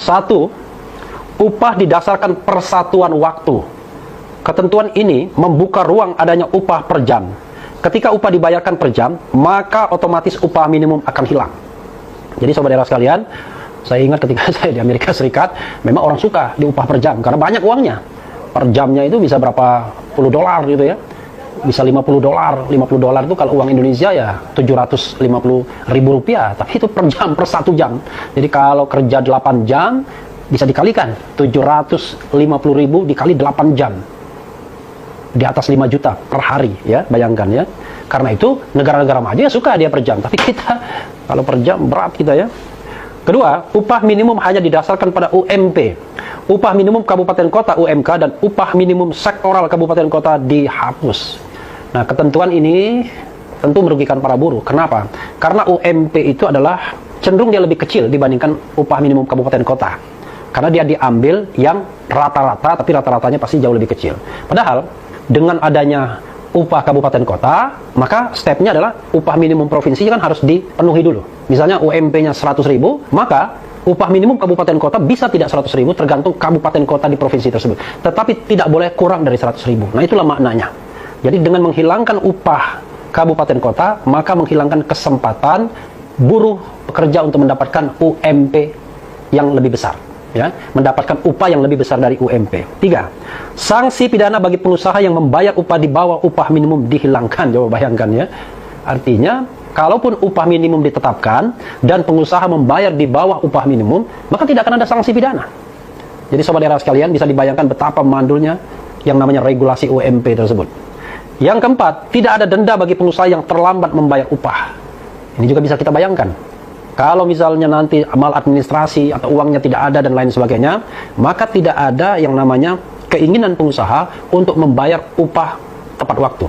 Satu, upah didasarkan persatuan waktu. Ketentuan ini membuka ruang adanya upah per jam. Ketika upah dibayarkan per jam, maka otomatis upah minimum akan hilang. Jadi saudara sekalian, saya ingat ketika saya di Amerika Serikat, memang orang suka di upah per jam karena banyak uangnya. Per jamnya itu bisa berapa puluh dolar gitu ya. Bisa 50 dolar. 50 dolar itu kalau uang Indonesia ya 750 ribu rupiah. Tapi itu per jam, per 1 jam. Jadi kalau kerja 8 jam, bisa dikalikan 750 ribu dikali 8 jam. Di atas 5 juta per hari ya, bayangkan ya. Karena itu negara-negara maju ya suka dia per jam, tapi kita kalau per jam berat kita ya. Kedua, upah minimum hanya didasarkan pada UMP. Upah minimum kabupaten kota UMK dan upah minimum sektoral kabupaten kota dihapus. Nah, ketentuan ini tentu merugikan para buruh. Kenapa? Karena UMP itu adalah cenderung dia lebih kecil dibandingkan upah minimum kabupaten kota. Karena dia diambil yang rata-rata, tapi rata-ratanya pasti jauh lebih kecil. Padahal dengan adanya upah kabupaten kota, maka stepnya adalah upah minimum provinsi kan harus dipenuhi dulu. Misalnya UMP-nya 100 ribu, maka upah minimum kabupaten kota bisa tidak 100 ribu, tergantung kabupaten kota di provinsi tersebut. Tetapi tidak boleh kurang dari 100 ribu. Nah, itulah maknanya. Jadi dengan menghilangkan upah kabupaten kota, maka menghilangkan kesempatan buruh pekerja untuk mendapatkan UMP yang lebih besar. Ya, mendapatkan upah yang lebih besar dari UMP. 3. Sanksi pidana bagi pengusaha yang membayar upah di bawah upah minimum dihilangkan. Coba bayangkan ya. Artinya, kalaupun upah minimum ditetapkan dan pengusaha membayar di bawah upah minimum, maka tidak akan ada sanksi pidana. Jadi saudara sekalian bisa dibayangkan betapa mandulnya yang namanya regulasi UMP tersebut. Yang keempat, tidak ada denda bagi pengusaha yang terlambat membayar upah. Ini juga bisa kita bayangkan. Kalau misalnya nanti maladministrasi atau uangnya tidak ada dan lain sebagainya, maka tidak ada yang namanya keinginan pengusaha untuk membayar upah tepat waktu.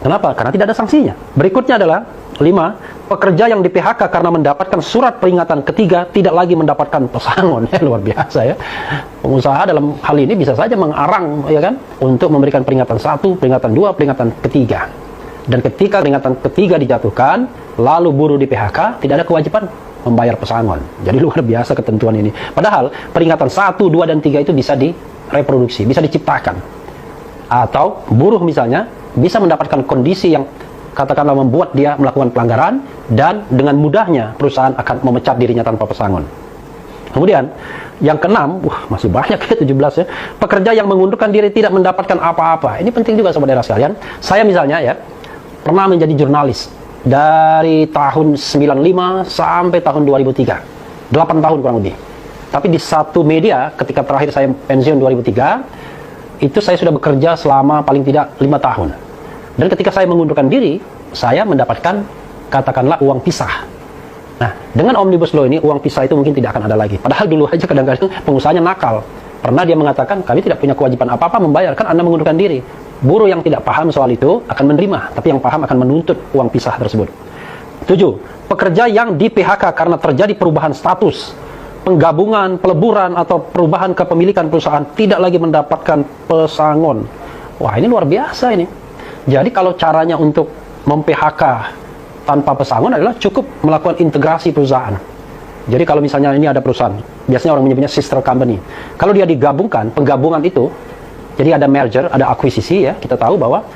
Kenapa? Karena tidak ada sanksinya. Berikutnya adalah 5. Pekerja yang di PHK karena mendapatkan surat peringatan ketiga tidak lagi mendapatkan pesangon. Luar biasa ya. Pengusaha dalam hal ini bisa saja mengarang ya kan, untuk memberikan peringatan 1, peringatan 2, peringatan ketiga. Dan ketika peringatan ketiga dijatuhkan, lalu buruh di PHK, tidak ada kewajiban membayar pesangon. Jadi luar biasa ketentuan ini. Padahal peringatan 1, 2, dan 3 itu bisa direproduksi, bisa diciptakan. Atau buruh misalnya bisa mendapatkan kondisi yang katakanlah membuat dia melakukan pelanggaran, dan dengan mudahnya perusahaan akan memecat dirinya tanpa pesangon. Kemudian yang keenam, masih banyak ya, 17 ya. Pekerja yang mengundurkan diri tidak mendapatkan apa-apa. Ini penting juga saudara sekalian. Saya misalnya ya pernah menjadi jurnalis dari tahun 95 sampai tahun 2003. 8 tahun kurang lebih. Tapi di satu media ketika terakhir saya pensiun 2003, itu saya sudah bekerja selama paling tidak 5 tahun. Dan ketika saya mengundurkan diri, saya mendapatkan katakanlah uang pisah. Nah, dengan Omnibus Law ini, uang pisah itu mungkin tidak akan ada lagi. Padahal dulu aja kadang-kadang pengusahanya nakal. Pernah dia mengatakan, kami tidak punya kewajiban apa-apa membayar, kan Anda mengundurkan diri. Buruh yang tidak paham soal itu akan menerima, tapi yang paham akan menuntut uang pisah tersebut. 7. Pekerja yang di PHK karena terjadi perubahan status, penggabungan, peleburan, atau perubahan kepemilikan perusahaan tidak lagi mendapatkan pesangon. Wah, ini luar biasa ini. Jadi kalau caranya untuk mem-PHK tanpa pesangon adalah cukup melakukan integrasi perusahaan. Jadi kalau misalnya ini ada perusahaan, biasanya orang menyebutnya sister company. Kalau dia digabungkan, penggabungan itu, jadi ada merger, ada akuisisi ya, kita tahu bahwa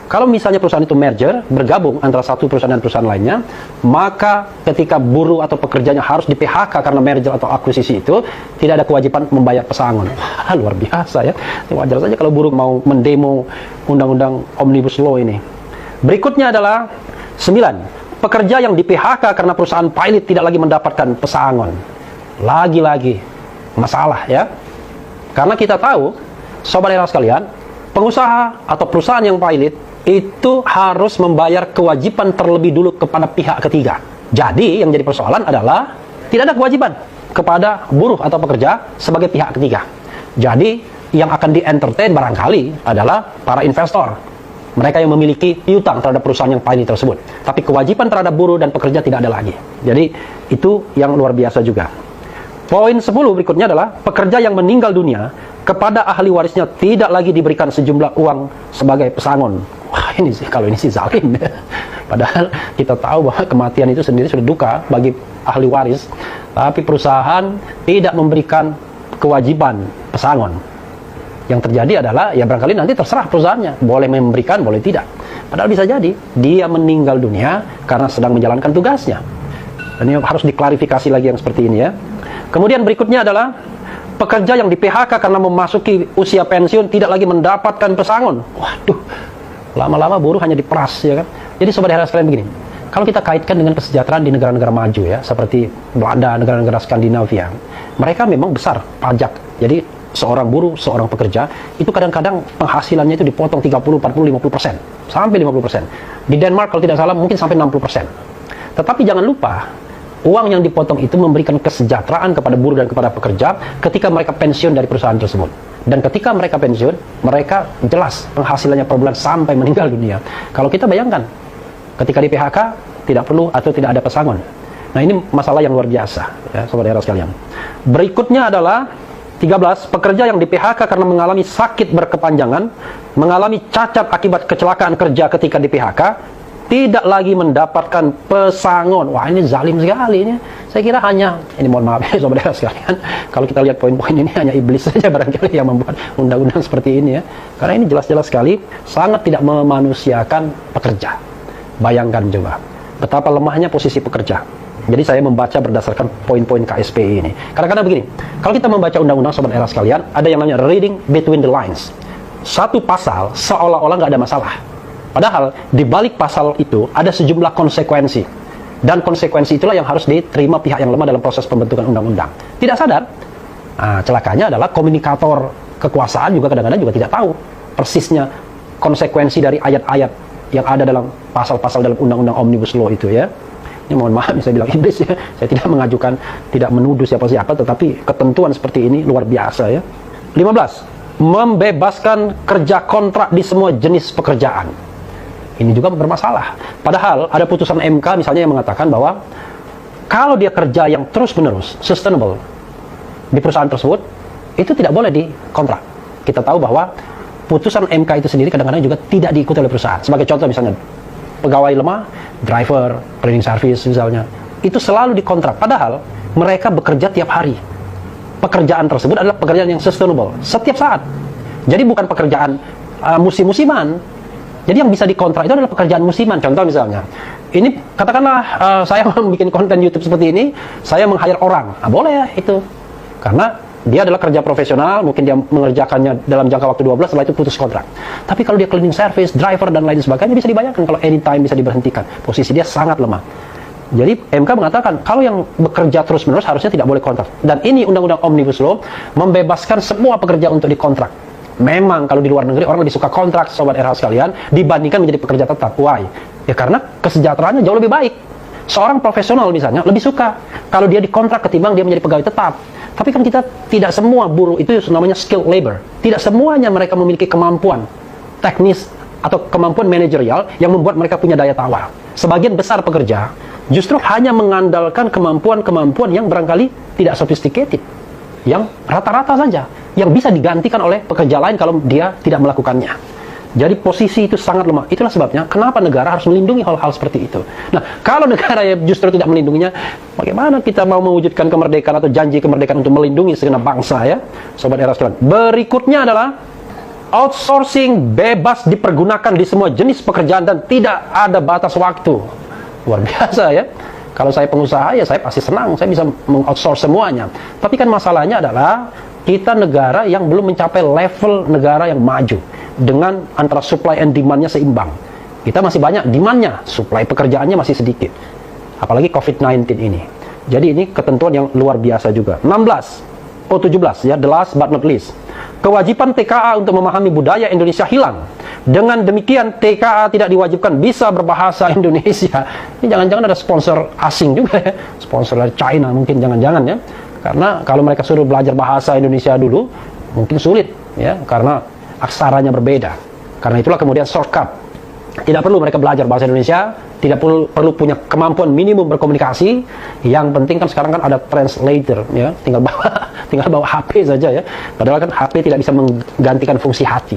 kalau misalnya perusahaan itu merger, bergabung antara satu perusahaan dan perusahaan lainnya, maka ketika buruh atau pekerjanya harus di PHK karena merger atau akuisisi itu, tidak ada kewajiban membayar pesangon. Luar biasa ya. Wajar saja kalau buruh mau mendemo undang-undang Omnibus Law ini. Berikutnya adalah 9. Pekerja yang di PHK karena perusahaan pilot tidak lagi mendapatkan pesangon. Lagi-lagi masalah ya. Karena kita tahu, saudara sekalian, pengusaha atau perusahaan yang pilot itu harus membayar kewajiban terlebih dulu kepada pihak ketiga. Jadi yang jadi persoalan adalah tidak ada kewajiban kepada buruh atau pekerja sebagai pihak ketiga. Jadi yang akan di-entertain barangkali adalah para investor. Mereka yang memiliki piutang terhadap perusahaan yang pilot tersebut. Tapi kewajiban terhadap buruh dan pekerja tidak ada lagi. Jadi itu yang luar biasa juga. Poin 10 berikutnya adalah pekerja yang meninggal dunia kepada ahli warisnya tidak lagi diberikan sejumlah uang sebagai pesangon. Wah, ini sih, kalau ini sih zalim ya. Padahal kita tahu bahwa kematian itu sendiri sudah duka bagi ahli waris. Tapi perusahaan tidak memberikan kewajiban pesangon. Yang terjadi adalah, ya barangkali nanti terserah perusahaannya, boleh memberikan, boleh tidak. Padahal bisa jadi dia meninggal dunia karena sedang menjalankan tugasnya. Dan ini harus diklarifikasi lagi yang seperti ini ya. Kemudian berikutnya adalah pekerja yang di PHK karena memasuki usia pensiun tidak lagi mendapatkan pesangon. Waduh, lama-lama buruh hanya diperas ya kan. Jadi sobat daerah sekalian begini, kalau kita kaitkan dengan kesejahteraan di negara-negara maju ya, seperti Belanda, negara-negara Skandinavia, mereka memang besar pajak. Jadi seorang buruh, seorang pekerja, itu kadang-kadang penghasilannya itu dipotong 30, 40, 50%, sampai 50%. Di Denmark kalau tidak salah mungkin sampai 60%. Tetapi jangan lupa, uang yang dipotong itu memberikan kesejahteraan kepada buruh dan kepada pekerja ketika mereka pensiun dari perusahaan tersebut. Dan ketika mereka pensiun, mereka jelas penghasilannya per bulan sampai meninggal dunia. Kalau kita bayangkan, ketika di PHK, tidak perlu atau tidak ada pesangon. Nah ini masalah yang luar biasa, ya, sobat daerah sekalian. Berikutnya adalah 13. Pekerja yang di PHK karena mengalami sakit berkepanjangan, mengalami cacat akibat kecelakaan kerja ketika di PHK, tidak lagi mendapatkan pesangon. Wah ini zalim sekali ini. Saya kira hanya, ini mohon maaf ya sobat daerah sekalian, kalau kita lihat poin-poin ini hanya iblis saja barangkali yang membuat undang-undang seperti ini ya. Karena ini jelas-jelas sekali sangat tidak memanusiakan pekerja. Bayangkan coba betapa lemahnya posisi pekerja. Jadi saya membaca berdasarkan poin-poin KSPI ini. Kadang-kadang begini, kalau kita membaca undang-undang sobat daerah sekalian, ada yang namanya reading between the lines. Satu pasal seolah-olah nggak ada masalah. Padahal di balik pasal itu ada sejumlah konsekuensi. Dan konsekuensi itulah yang harus diterima pihak yang lemah dalam proses pembentukan undang-undang. Tidak sadar, celakanya adalah komunikator kekuasaan juga kadang-kadang juga tidak tahu persisnya konsekuensi dari ayat-ayat yang ada dalam pasal-pasal dalam undang-undang Omnibus Law itu ya. Ini mohon maaf, saya bilang iblis ya. Saya tidak mengajukan, tidak menuduh siapa-siapa, tetapi ketentuan seperti ini luar biasa ya. 15. Membebaskan kerja kontrak di semua jenis pekerjaan. Ini juga bermasalah. Padahal ada putusan MK misalnya yang mengatakan bahwa kalau dia kerja yang terus-menerus, sustainable di perusahaan tersebut, itu tidak boleh dikontrak. Kita tahu bahwa putusan MK itu sendiri kadang-kadang juga tidak diikuti oleh perusahaan. Sebagai contoh misalnya, pegawai lemah, driver, cleaning service misalnya, itu selalu dikontrak. Padahal mereka bekerja tiap hari. Pekerjaan tersebut adalah pekerjaan yang sustainable, setiap saat. Jadi bukan pekerjaan musim-musiman. Jadi yang bisa dikontrak itu adalah pekerjaan musiman. Contoh misalnya, ini katakanlah saya mau bikin konten YouTube seperti ini, saya meng-hire orang. Boleh ya itu. Karena dia adalah kerja profesional, mungkin dia mengerjakannya dalam jangka waktu 12, setelah itu putus kontrak. Tapi kalau dia cleaning service, driver, dan lain sebagainya, bisa dibayangkan kalau anytime bisa diberhentikan. Posisi dia sangat lemah. Jadi MK mengatakan, kalau yang bekerja terus-menerus harusnya tidak boleh kontrak. Dan ini Undang-Undang Omnibus Law membebaskan semua pekerja untuk dikontrak. Memang kalau di luar negeri orang lebih suka kontrak, sobat RH sekalian, dibandingkan menjadi pekerja tetap. Why? Ya karena kesejahteraannya jauh lebih baik. Seorang profesional misalnya lebih suka kalau dia dikontrak ketimbang dia menjadi pegawai tetap. Tapi kan kita tidak semua buruh itu namanya skilled labor. Tidak semuanya mereka memiliki kemampuan teknis atau kemampuan manajerial yang membuat mereka punya daya tawar. Sebagian besar pekerja justru hanya mengandalkan kemampuan-kemampuan yang barangkali tidak sophisticated, yang rata-rata saja, yang bisa digantikan oleh pekerja lain kalau dia tidak melakukannya. Jadi posisi itu sangat lemah. Itulah sebabnya kenapa negara harus melindungi hal-hal seperti itu. Nah, kalau negara justru tidak melindunginya, bagaimana kita mau mewujudkan kemerdekaan atau janji kemerdekaan untuk melindungi segenap bangsa ya, sobat era sekalian. Berikutnya adalah outsourcing bebas dipergunakan di semua jenis pekerjaan dan tidak ada batas waktu. Luar biasa ya. Kalau saya pengusaha ya saya pasti senang, saya bisa meng-outsource semuanya. Tapi kan masalahnya adalah kita negara yang belum mencapai level negara yang maju dengan antara supply and demand-nya seimbang. Kita masih banyak demand-nya, supply pekerjaannya masih sedikit. Apalagi COVID-19 ini. Jadi ini ketentuan yang luar biasa juga. 17 ya, the last but not least. Kewajiban TKA untuk memahami budaya Indonesia hilang. Dengan demikian TKA tidak diwajibkan bisa berbahasa Indonesia. Ini jangan-jangan ada sponsor asing juga ya. Sponsor dari China mungkin, jangan-jangan ya. Karena kalau mereka suruh belajar bahasa Indonesia dulu, mungkin sulit ya, karena aksaranya berbeda. Karena itulah kemudian shortcut. Tidak perlu mereka belajar bahasa Indonesia, tidak perlu punya kemampuan minimum berkomunikasi. Yang penting kan sekarang kan ada translator ya, tinggal bawa HP saja ya. Padahal kan HP tidak bisa menggantikan fungsi hati.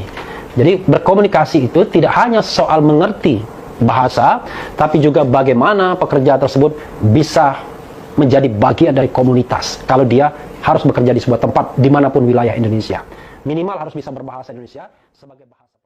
Jadi berkomunikasi itu tidak hanya soal mengerti bahasa, tapi juga bagaimana pekerja tersebut bisa menjadi bagian dari komunitas kalau dia harus bekerja di sebuah tempat dimanapun wilayah Indonesia. Minimal harus bisa berbahasa Indonesia sebagai bahasa